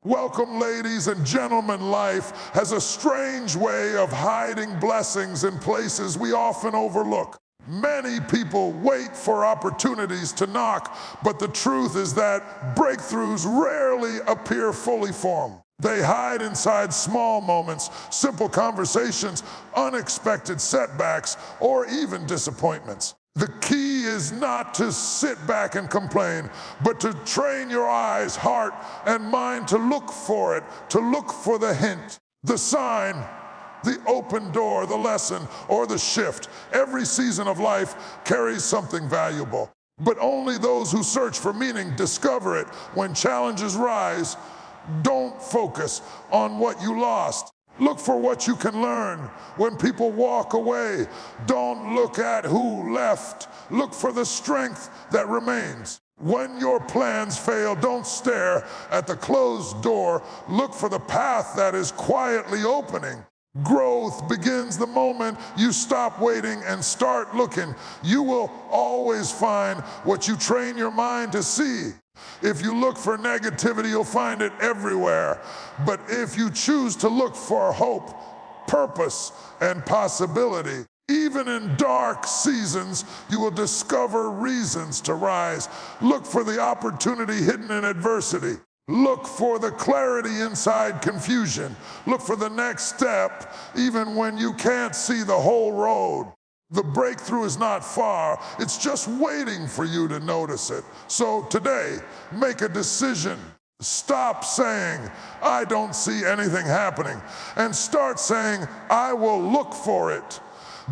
Welcome, ladies and gentlemen. Life has a strange way of hiding blessings in places we often overlook. Many people wait for opportunities to knock, but the truth is that breakthroughs rarely appear fully formed. They hide inside small moments, simple conversations, unexpected setbacks, or even disappointments. The key is not to sit back and complain, but to train your eyes, heart, and mind to look for it, to look for the hint, the sign, the open door, the lesson, or the shift. Every season of life carries something valuable, but only those who search for meaning discover it. When challenges rise, don't focus on what you lost. Look for what you can learn. When people walk away, don't look at who left. Look for the strength that remains. When your plans fail, don't stare at the closed door. Look for the path that is quietly opening. Growth begins the moment you stop waiting and start looking. You will always find what you train your mind to see. If you look for negativity, you'll find it everywhere. But if you choose to look for hope, purpose, and possibility, even in dark seasons, you will discover reasons to rise. Look for the opportunity hidden in adversity. Look for the clarity inside confusion. Look for the next step, even when you can't see the whole road. The breakthrough is not far. It's just waiting for you to notice it. So today, make a decision. Stop saying, "I don't see anything happening," and start saying, "I will look for it."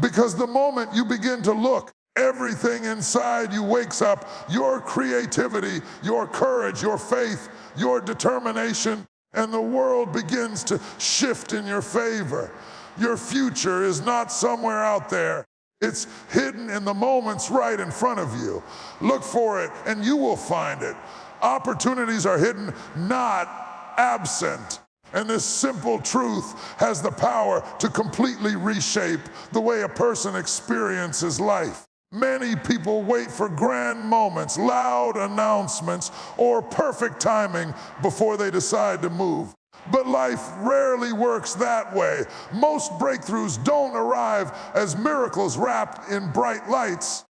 Because the moment you begin to look, everything inside you wakes up. Your creativity, your courage, your faith, your determination, and the world begins to shift in your favor. Your future is not somewhere out there. It's hidden in the moments right in front of you. Look for it and you will find it. Opportunities are hidden, not absent. And this simple truth has the power to completely reshape the way a person experiences life. Many people wait for grand moments, loud announcements, or perfect timing before they decide to move. But life rarely works that way. Most breakthroughs don't arrive as miracles wrapped in bright lights.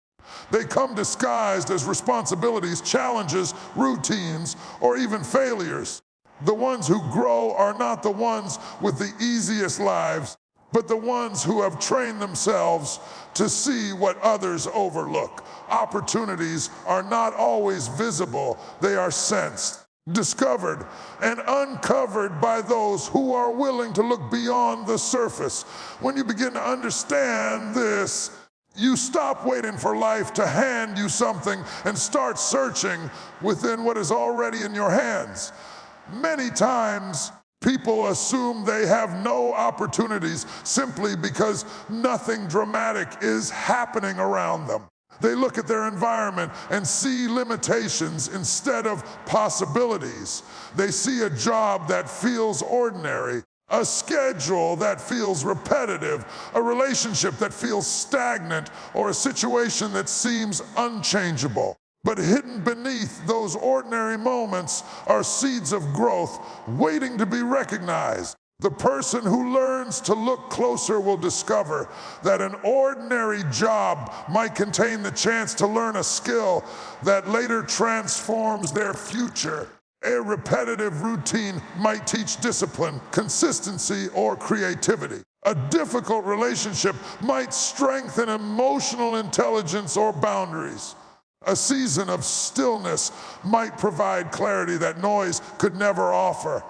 They come disguised as responsibilities, challenges, routines, or even failures. The ones who grow are not the ones with the easiest lives, but the ones who have trained themselves to see what others overlook. Opportunities are not always visible. They are sensed, discovered, and uncovered by those who are willing to look beyond the surface. When you begin to understand this, you stop waiting for life to hand you something and start searching within what is already in your hands. Many times, people assume they have no opportunities simply because nothing dramatic is happening around them. They look at their environment and see limitations instead of possibilities. They see a job that feels ordinary, a schedule that feels repetitive, a relationship that feels stagnant, or a situation that seems unchangeable. But hidden beneath those ordinary moments are seeds of growth waiting to be recognized. The person who learns to look closer will discover that an ordinary job might contain the chance to learn a skill that later transforms their future. A repetitive routine might teach discipline, consistency, or creativity. A difficult relationship might strengthen emotional intelligence or boundaries. A season of stillness might provide clarity that noise could never offer.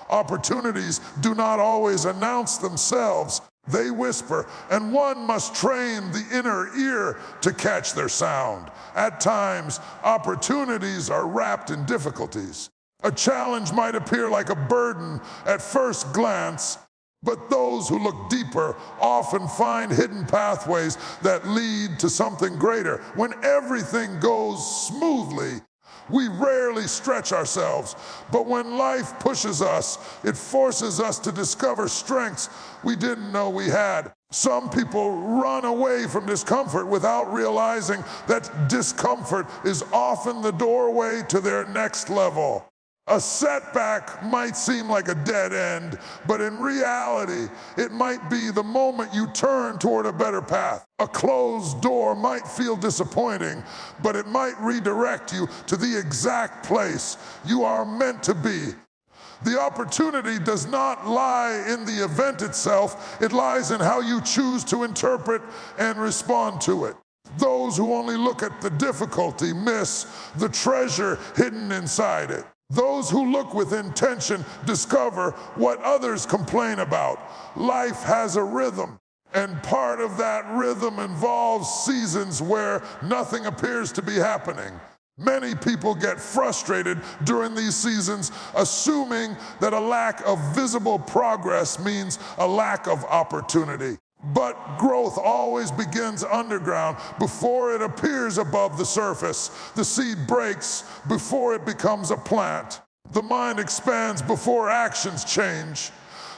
Opportunities do not always announce themselves. They whisper, and one must train the inner ear to catch their sound. At times, opportunities are wrapped in difficulties. A challenge might appear like a burden at first glance, but those who look deeper often find hidden pathways that lead to something greater. When everything goes smoothly, we rarely stretch ourselves, but when life pushes us, it forces us to discover strengths we didn't know we had. Some people run away from discomfort without realizing that discomfort is often the doorway to their next level. A setback might seem like a dead end, but in reality, it might be the moment you turn toward a better path. A closed door might feel disappointing, but it might redirect you to the exact place you are meant to be. The opportunity does not lie in the event itself, it lies in how you choose to interpret and respond to it. Those who only look at the difficulty miss the treasure hidden inside it. Those who look with intention discover what others complain about. Life has a rhythm, and part of that rhythm involves seasons where nothing appears to be happening. Many people get frustrated during these seasons, assuming that a lack of visible progress means a lack of opportunity. But growth always begins underground before it appears above the surface. The seed breaks before it becomes a plant. The mind expands before actions change.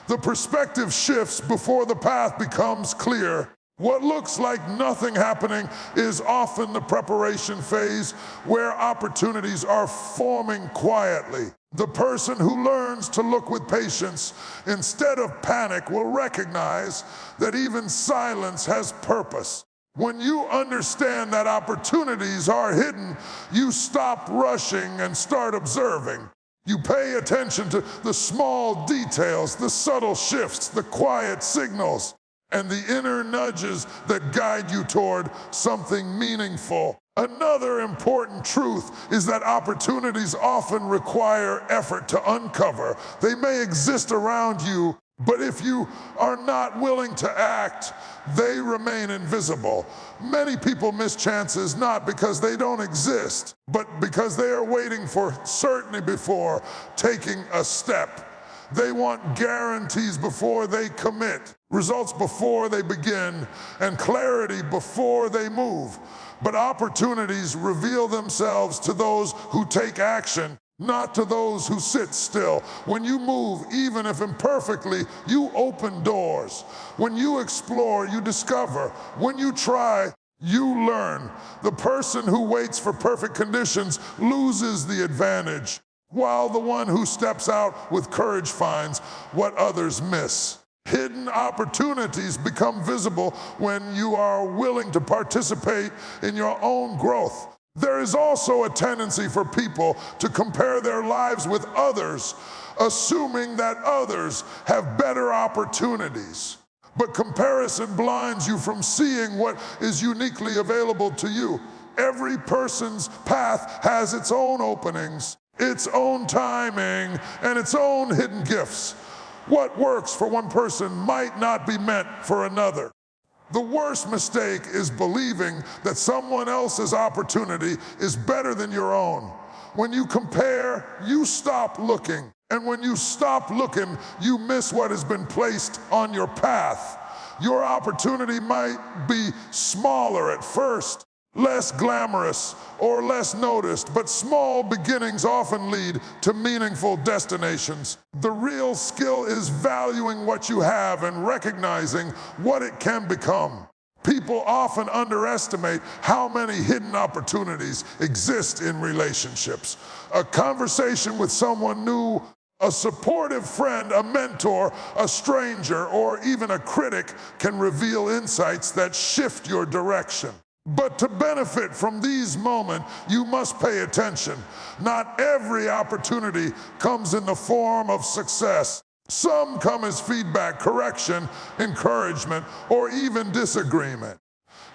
The perspective shifts before the path becomes clear. What looks like nothing happening is often the preparation phase where opportunities are forming quietly. The person who learns to look with patience instead of panic will recognize that even silence has purpose. When you understand that opportunities are hidden, you stop rushing and start observing. You pay attention to the small details, the subtle shifts, the quiet signals, and the inner nudges that guide you toward something meaningful. Another important truth is that opportunities often require effort to uncover. They may exist around you, but if you are not willing to act, they remain invisible. Many people miss chances not because they don't exist, but because they are waiting for certainty before taking a step. They want guarantees before they commit, results before they begin, and clarity before they move. But opportunities reveal themselves to those who take action, not to those who sit still. When you move, even if imperfectly, you open doors. When you explore, you discover. When you try, you learn. The person who waits for perfect conditions loses the advantage, while the one who steps out with courage finds what others miss. Hidden opportunities become visible when you are willing to participate in your own growth. There is also a tendency for people to compare their lives with others, assuming that others have better opportunities. But comparison blinds you from seeing what is uniquely available to you. Every person's path has its own openings, its own timing, and its own hidden gifts. What works for one person might not be meant for another. The worst mistake is believing that someone else's opportunity is better than your own. When you compare, you stop looking. And when you stop looking, you miss what has been placed on your path. Your opportunity might be smaller at first, less glamorous or less noticed, but small beginnings often lead to meaningful destinations. The real skill is valuing what you have and recognizing what it can become. People often underestimate how many hidden opportunities exist in relationships. A conversation with someone new, a supportive friend, a mentor, a stranger, or even a critic can reveal insights that shift your direction. But to benefit from these moments, you must pay attention. Not every opportunity comes in the form of success. Some come as feedback, correction, encouragement, or even disagreement.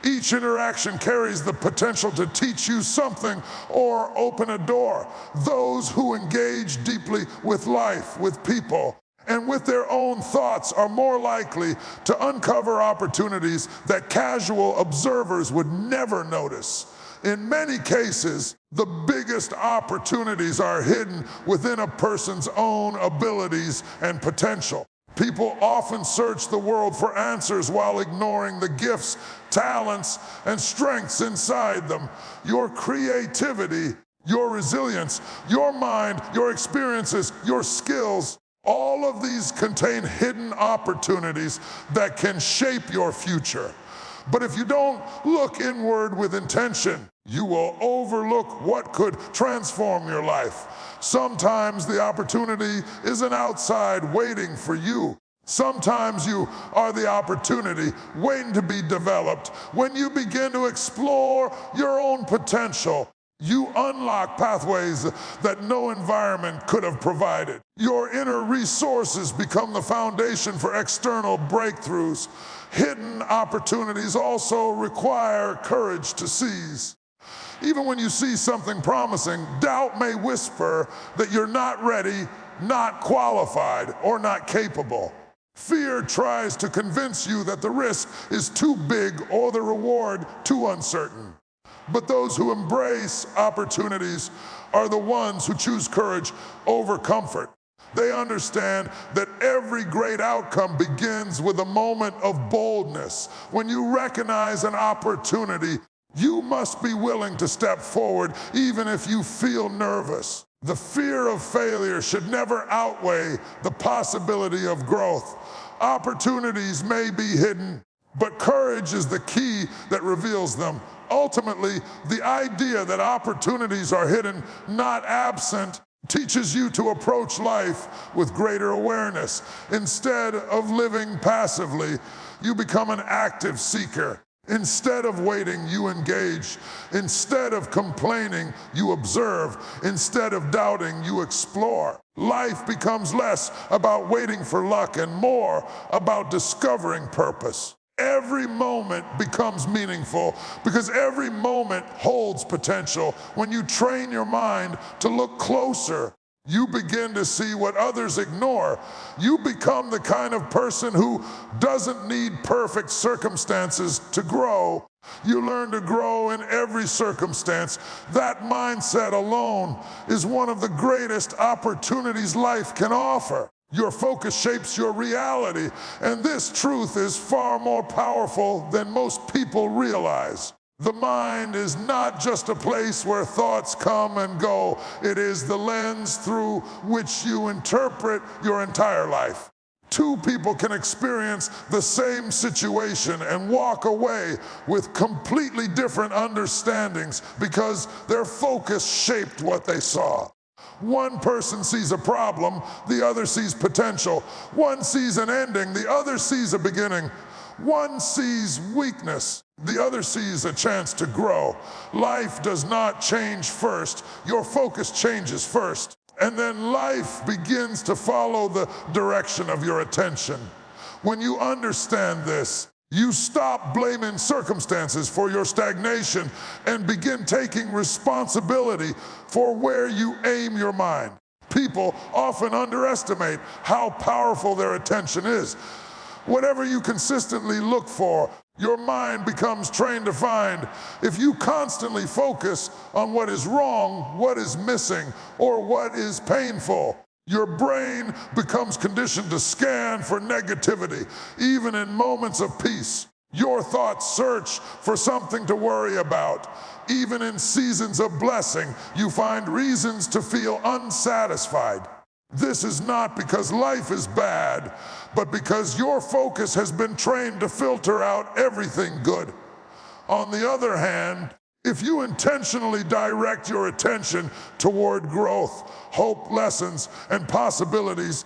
Each interaction carries the potential to teach you something or open a door. Those who engage deeply with life, with people, and with their own thoughts are more likely to uncover opportunities that casual observers would never notice. In many cases, the biggest opportunities are hidden within a person's own abilities and potential. People often search the world for answers while ignoring the gifts, talents, and strengths inside them. Your creativity, your resilience, your mind, your experiences, your skills, all of these contain hidden opportunities that can shape your future. But if you don't look inward with intention, you will overlook what could transform your life. Sometimes the opportunity isn't outside waiting for you. Sometimes you are the opportunity waiting to be developed. When you begin to explore your own potential, you unlock pathways that no environment could have provided. Your inner resources become the foundation for external breakthroughs. Hidden opportunities also require courage to seize. Even when you see something promising, doubt may whisper that you're not ready, not qualified, or not capable. Fear tries to convince you that the risk is too big or the reward too uncertain. But those who embrace opportunities are the ones who choose courage over comfort. They understand that every great outcome begins with a moment of boldness. When you recognize an opportunity, you must be willing to step forward even if you feel nervous. The fear of failure should never outweigh the possibility of growth. Opportunities may be hidden, but courage is the key that reveals them. Ultimately, the idea that opportunities are hidden, not absent, teaches you to approach life with greater awareness. Instead of living passively, you become an active seeker. Instead of waiting, you engage. Instead of complaining, you observe. Instead of doubting, you explore. Life becomes less about waiting for luck and more about discovering purpose. Every moment becomes meaningful because every moment holds potential. When you train your mind to look closer, you begin to see what others ignore. You become the kind of person who doesn't need perfect circumstances to grow. You learn to grow in every circumstance. That mindset alone is one of the greatest opportunities life can offer. Your focus shapes your reality, and this truth is far more powerful than most people realize. The mind is not just a place where thoughts come and go. It is the lens through which you interpret your entire life. Two people can experience the same situation and walk away with completely different understandings because their focus shaped what they saw. One person sees a problem, the other sees potential. One sees an ending, the other sees a beginning. One sees weakness, the other sees a chance to grow. Life does not change first. Your focus changes first. And then life begins to follow the direction of your attention. When you understand this, you stop blaming circumstances for your stagnation and begin taking responsibility for where you aim your mind. People often underestimate how powerful their attention is. Whatever you consistently look for, your mind becomes trained to find. If you constantly focus on what is wrong, what is missing, or what is painful, your brain becomes conditioned to scan for negativity, even in moments of peace. Your thoughts search for something to worry about. Even in seasons of blessing, you find reasons to feel unsatisfied. This is not because life is bad, but because your focus has been trained to filter out everything good. On the other hand, if you intentionally direct your attention toward growth, hope, lessons, and possibilities,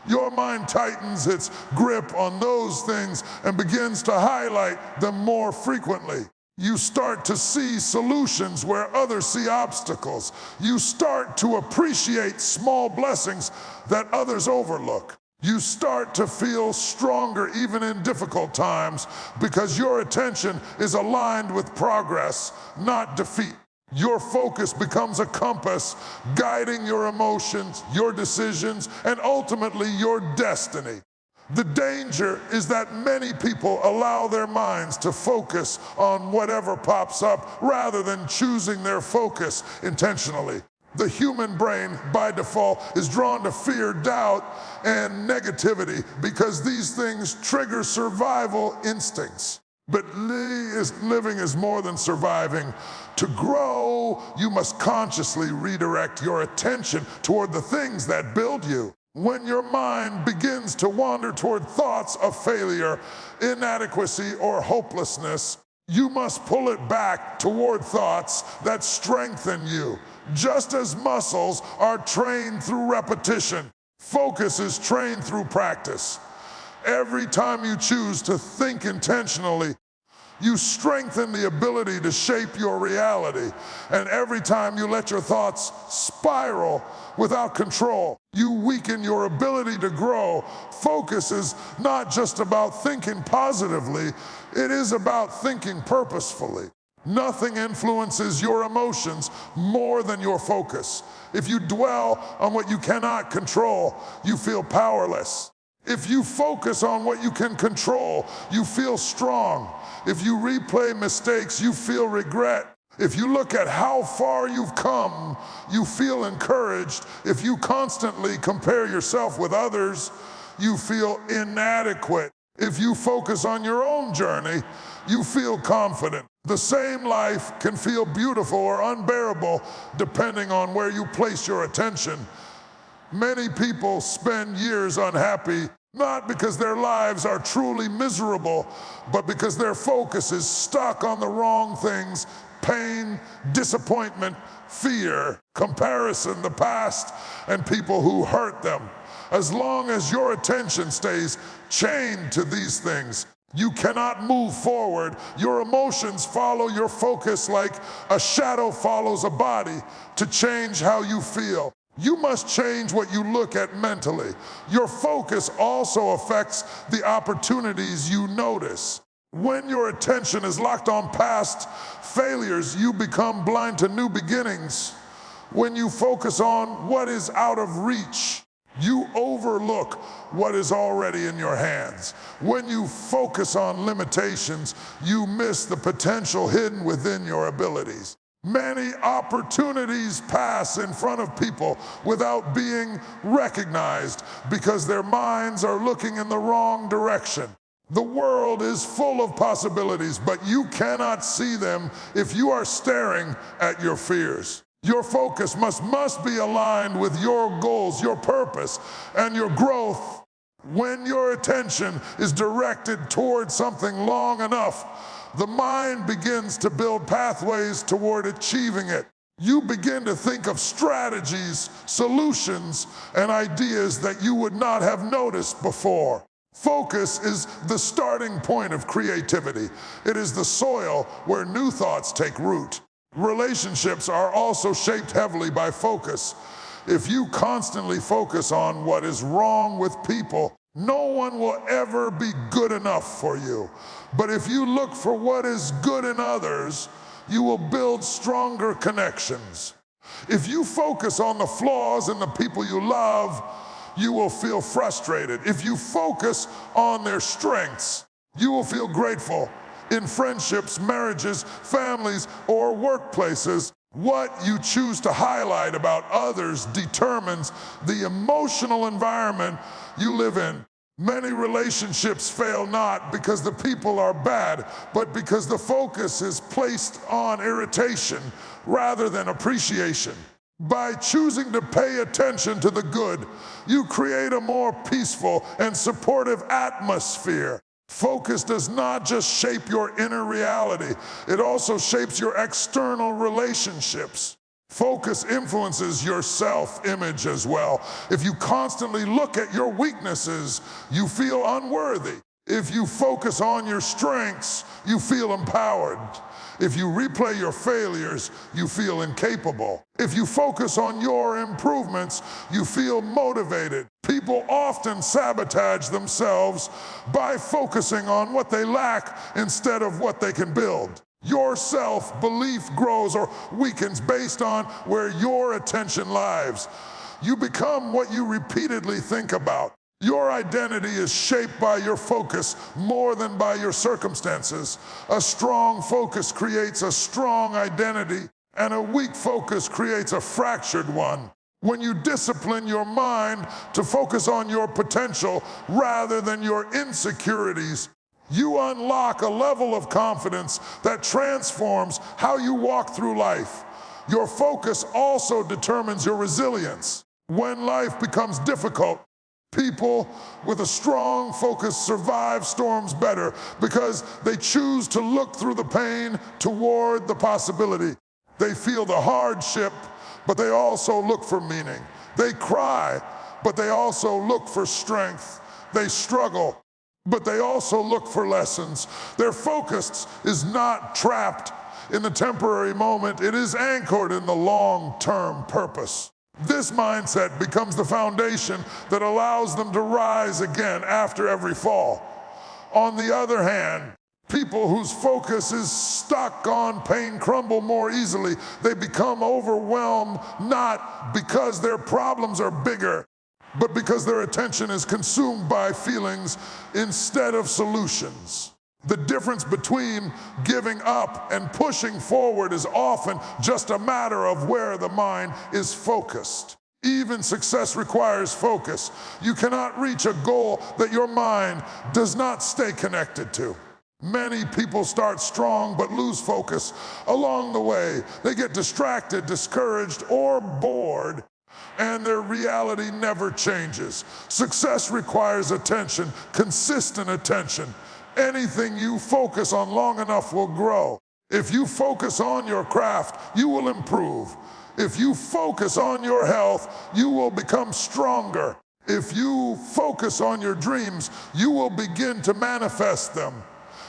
your mind tightens its grip on those things and begins to highlight them more frequently. You start to see solutions where others see obstacles. You start to appreciate small blessings that others overlook. You start to feel stronger even in difficult times because your attention is aligned with progress, not defeat. Your focus becomes a compass guiding your emotions, your decisions, and ultimately your destiny. The danger is that many people allow their minds to focus on whatever pops up rather than choosing their focus intentionally. The human brain, by default, is drawn to fear, doubt, and negativity because these things trigger survival instincts. But living is more than surviving. To grow, you must consciously redirect your attention toward the things that build you. When your mind begins to wander toward thoughts of failure, inadequacy, or hopelessness, You must pull it back toward thoughts that strengthen you. Just as muscles are trained through repetition, focus is trained through practice. Every time you choose to think intentionally, you strengthen the ability to shape your reality. And every time you let your thoughts spiral without control, you weaken your ability to grow. Focus is not just about thinking positively, it is about thinking purposefully. Nothing influences your emotions more than your focus. If you dwell on what you cannot control, you feel powerless. If you focus on what you can control, you feel strong. If you replay mistakes, you feel regret. If you look at how far you've come, you feel encouraged. If you constantly compare yourself with others, you feel inadequate. If you focus on your own journey, you feel confident. The same life can feel beautiful or unbearable depending on where you place your attention. Many people spend years unhappy, not because their lives are truly miserable, but because their focus is stuck on the wrong things: pain, disappointment, fear, comparison, the past, and people who hurt them. As long as your attention stays chained to these things, you cannot move forward. Your emotions follow your focus like a shadow follows a body. To change how you feel, you must change what you look at mentally. Your focus also affects the opportunities you notice. When your attention is locked on past failures, you become blind to new beginnings. When you focus on what is out of reach, you overlook what is already in your hands. When you focus on limitations, you miss the potential hidden within your abilities. Many opportunities pass in front of people without being recognized because their minds are looking in the wrong direction. The world is full of possibilities, but you cannot see them if you are staring at your fears. Your focus must be aligned with your goals, your purpose, and your growth. When your attention is directed towards something long enough, the mind begins to build pathways toward achieving it. You begin to think of strategies, solutions, and ideas that you would not have noticed before. Focus is the starting point of creativity. It is the soil where new thoughts take root. Relationships are also shaped heavily by focus. If you constantly focus on what is wrong with people, no one will ever be good enough for you. But if you look for what is good in others, you will build stronger connections. If you focus on the flaws in the people you love, you will feel frustrated. If you focus on their strengths, you will feel grateful. In friendships, marriages, families, or workplaces, what you choose to highlight about others determines the emotional environment you live in. Many relationships fail not because the people are bad, but because the focus is placed on irritation rather than appreciation. By choosing to pay attention to the good, you create a more peaceful and supportive atmosphere. Focus does not just shape your inner reality, it also shapes your external relationships. Focus influences your self-image as well. If you constantly look at your weaknesses, you feel unworthy. If you focus on your strengths, you feel empowered. If you replay your failures, you feel incapable. If you focus on your improvements, you feel motivated. People often sabotage themselves by focusing on what they lack instead of what they can build. Your self-belief grows or weakens based on where your attention lies. You become what you repeatedly think about. Your identity is shaped by your focus more than by your circumstances. A strong focus creates a strong identity, and a weak focus creates a fractured one. When you discipline your mind to focus on your potential rather than your insecurities, you unlock a level of confidence that transforms how you walk through life. Your focus also determines your resilience. When life becomes difficult, People with a strong focus survive storms better because they choose to look through the pain toward the possibility. They feel the hardship, but they also look for meaning. They cry, but they also look for strength. They struggle, but they also look for lessons. Their focus is not trapped in the temporary moment. It is anchored in the long-term purpose. This mindset becomes the foundation that allows them to rise again after every fall. On the other hand, people whose focus is stuck on pain crumble more easily. They become overwhelmed not because their problems are bigger, but because their attention is consumed by feelings instead of solutions. The difference between giving up and pushing forward is often just a matter of where the mind is focused. Even success requires focus. You cannot reach a goal that your mind does not stay connected to. Many people start strong but lose focus along the way. They get distracted, discouraged, or bored, and their reality never changes. Success requires attention, consistent attention. Anything you focus on long enough will grow. If you focus on your craft, you will improve. If you focus on your health, you will become stronger. If you focus on your dreams, you will begin to manifest them.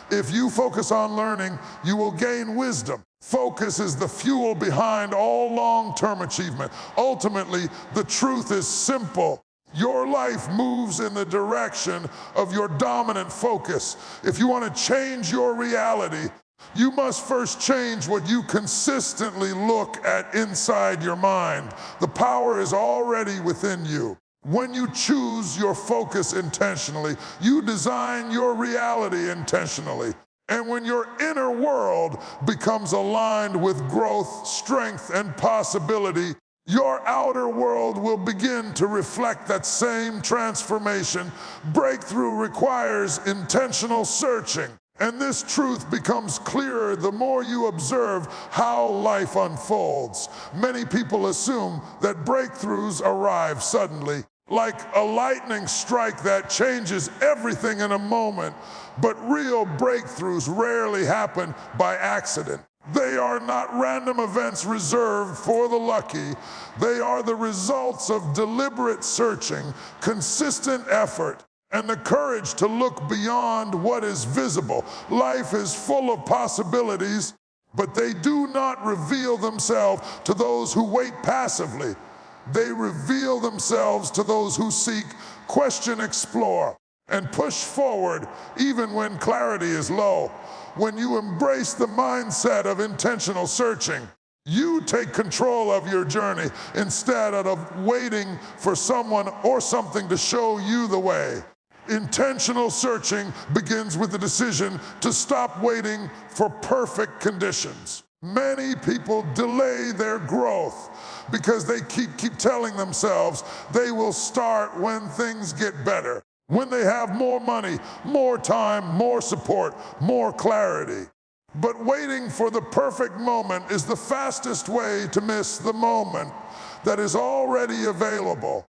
If you focus on learning, you will gain wisdom. Focus is the fuel behind all long-term achievement. Ultimately, the truth is simple. Your life moves in the direction of your dominant focus. If you want to change your reality, you must first change what you consistently look at inside your mind. The power is already within you. When you choose your focus intentionally, you design your reality intentionally. And when your inner world becomes aligned with growth, strength, and possibility, your outer world will begin to reflect that same transformation. Breakthrough requires intentional searching. And this truth becomes clearer the more you observe how life unfolds. Many people assume that breakthroughs arrive suddenly, like a lightning strike that changes everything in a moment. But real breakthroughs rarely happen by accident. They are not random events reserved for the lucky. They are the results of deliberate searching, consistent effort, and the courage to look beyond what is visible. Life is full of possibilities, but they do not reveal themselves to those who wait passively. They reveal themselves to those who seek, question, explore, and push forward even when clarity is low. When you embrace the mindset of intentional searching, you take control of your journey instead of waiting for someone or something to show you the way. Intentional searching begins with the decision to stop waiting for perfect conditions. Many people delay their growth because they keep telling themselves they will start when things get better, when they have more money, more time, more support, more clarity. But waiting for the perfect moment is the fastest way to miss the moment that is already available.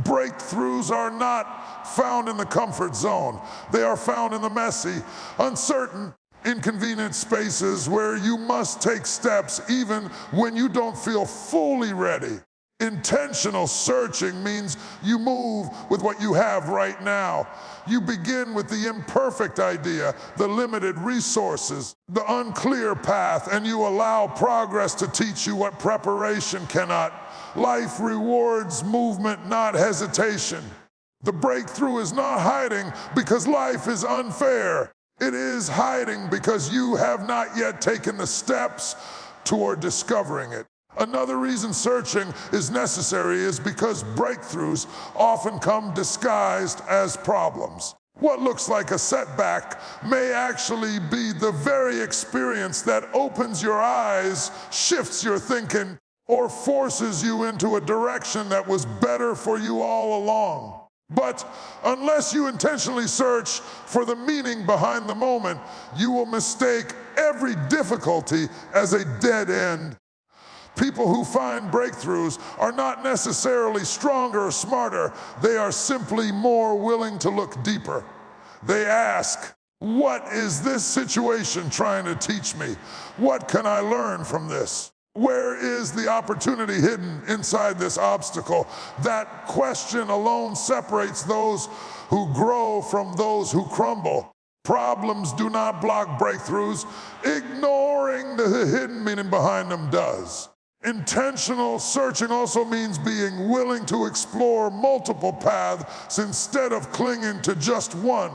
Breakthroughs are not found in the comfort zone. They are found in the messy, uncertain, inconvenient spaces where you must take steps even when you don't feel fully ready. Intentional searching means you move with what you have right now. You begin with the imperfect idea, the limited resources, the unclear path, and you allow progress to teach you what preparation cannot. Life rewards movement, not hesitation. The breakthrough is not hiding because life is unfair. It is hiding because you have not yet taken the steps toward discovering it. Another reason searching is necessary is because breakthroughs often come disguised as problems. What looks like a setback may actually be the very experience that opens your eyes, shifts your thinking, or forces you into a direction that was better for you all along. But unless you intentionally search for the meaning behind the moment, you will mistake every difficulty as a dead end. People who find breakthroughs are not necessarily stronger or smarter. They are simply more willing to look deeper. They ask, what is this situation trying to teach me? What can I learn from this? Where is the opportunity hidden inside this obstacle? That question alone separates those who grow from those who crumble. Problems do not block breakthroughs. Ignoring the hidden meaning behind them does. Intentional searching also means being willing to explore multiple paths instead of clinging to just one.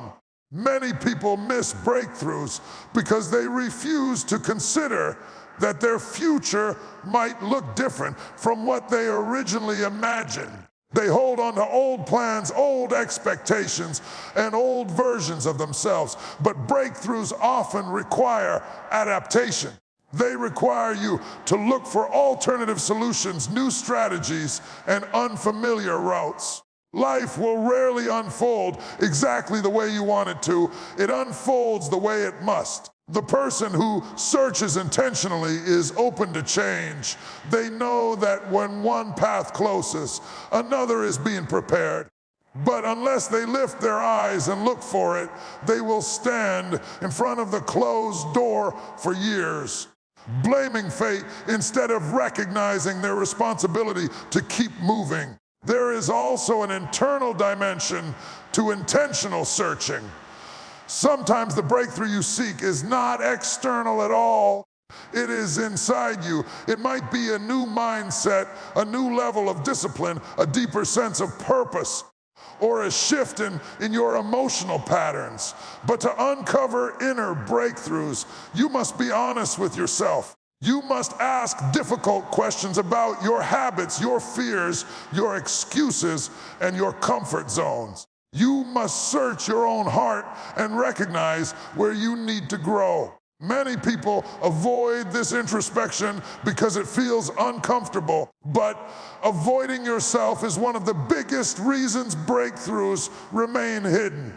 Many people miss breakthroughs because they refuse to consider that their future might look different from what they originally imagined. They hold on to old plans, old expectations, and old versions of themselves. But breakthroughs often require adaptation. They require you to look for alternative solutions, new strategies, and unfamiliar routes. Life will rarely unfold exactly the way you want it to. It unfolds the way it must. The person who searches intentionally is open to change. They know that when one path closes, another is being prepared. But unless they lift their eyes and look for it, they will stand in front of the closed door for years, blaming fate instead of recognizing their responsibility to keep moving. There is also an internal dimension to intentional searching. Sometimes the breakthrough you seek is not external at all. It is inside you. It might be a new mindset, a new level of discipline, a deeper sense of purpose, or a shift in your emotional patterns. But to uncover inner breakthroughs, you must be honest with yourself. You must ask difficult questions about your habits, your fears, your excuses, and your comfort zones. You must search your own heart and recognize where you need to grow. Many people avoid this introspection because it feels uncomfortable, but avoiding yourself is one of the biggest reasons breakthroughs remain hidden.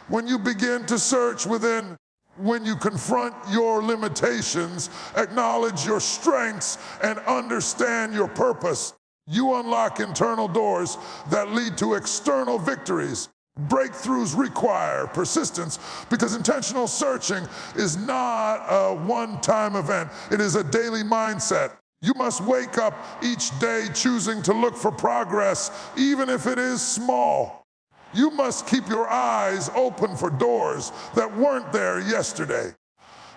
When you begin to search within, when you confront your limitations, acknowledge your strengths, and understand your purpose, you unlock internal doors that lead to external victories. Breakthroughs require persistence because intentional searching is not a one-time event. It is a daily mindset. You must wake up each day choosing to look for progress, even if it is small. You must keep your eyes open for doors that weren't there yesterday.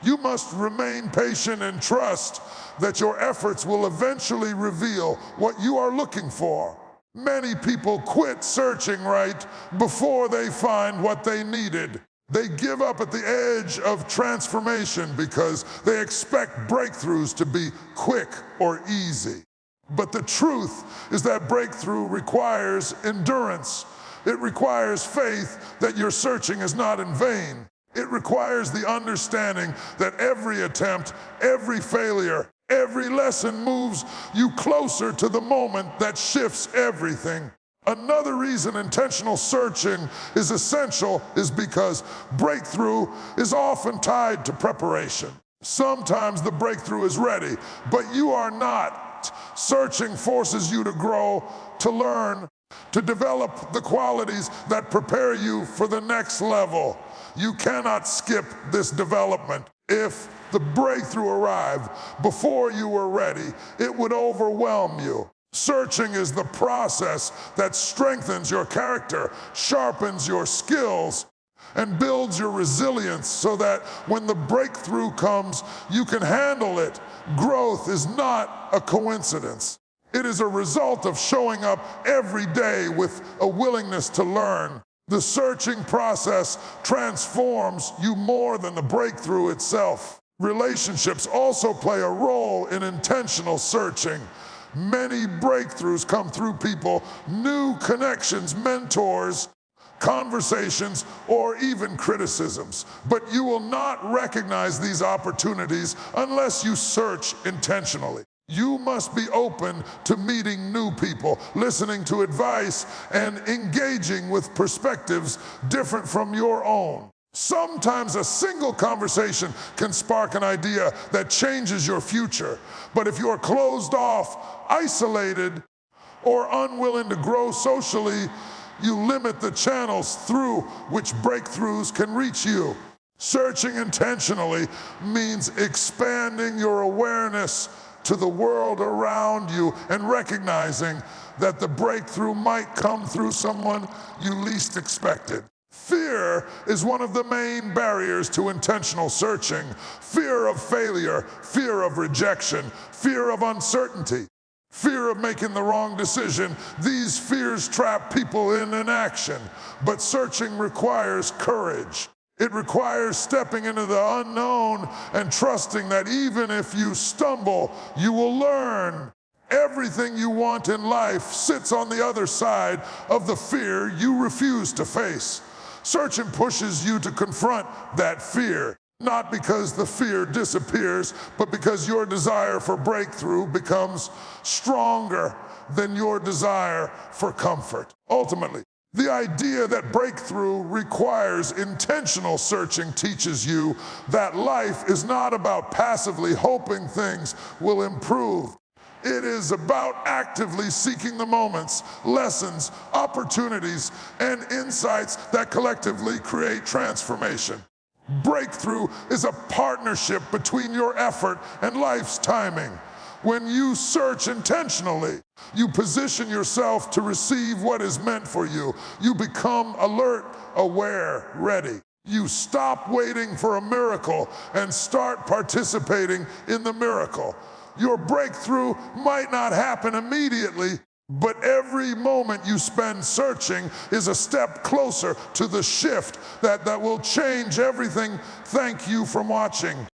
You must remain patient and trust that your efforts will eventually reveal what you are looking for. Many people quit searching right before they find what they needed. They give up at the edge of transformation because they expect breakthroughs to be quick or easy. But the truth is that breakthrough requires endurance. It requires faith that your searching is not in vain. It requires the understanding that every attempt, every failure, every lesson moves you closer to the moment that shifts everything. Another reason intentional searching is essential is because breakthrough is often tied to preparation. Sometimes the breakthrough is ready, but you are not. Searching forces you to grow, to learn, to develop the qualities that prepare you for the next level. You cannot skip this development. If the breakthrough arrived before you were ready, it would overwhelm you. Searching is the process that strengthens your character, sharpens your skills, and builds your resilience so that when the breakthrough comes, you can handle it. Growth is not a coincidence. It is a result of showing up every day with a willingness to learn. The searching process transforms you more than the breakthrough itself. Relationships also play a role in intentional searching. Many breakthroughs come through people, new connections, mentors, conversations, or even criticisms. But you will not recognize these opportunities unless you search intentionally. You must be open to meeting new people, listening to advice, and engaging with perspectives different from your own. Sometimes a single conversation can spark an idea that changes your future. But if you're closed off, isolated, or unwilling to grow socially, you limit the channels through which breakthroughs can reach you. Searching intentionally means expanding your awareness to the world around you and recognizing that the breakthrough might come through someone you least expected. Fear is one of the main barriers to intentional searching. Fear of failure, fear of rejection, fear of uncertainty, fear of making the wrong decision. These fears trap people in inaction. But searching requires courage. It requires stepping into the unknown and trusting that even if you stumble, you will learn. Everything you want in life sits on the other side of the fear you refuse to face. Searching pushes you to confront that fear, not because the fear disappears, but because your desire for breakthrough becomes stronger than your desire for comfort. Ultimately, the idea that breakthrough requires intentional searching teaches you that life is not about passively hoping things will improve. It is about actively seeking the moments, lessons, opportunities, and insights that collectively create transformation. Breakthrough is a partnership between your effort and life's timing. When you search intentionally, you position yourself to receive what is meant for you. You become alert, aware, ready. You stop waiting for a miracle and start participating in the miracle. Your breakthrough might not happen immediately, but every moment you spend searching is a step closer to the shift that will change everything. Thank you for watching.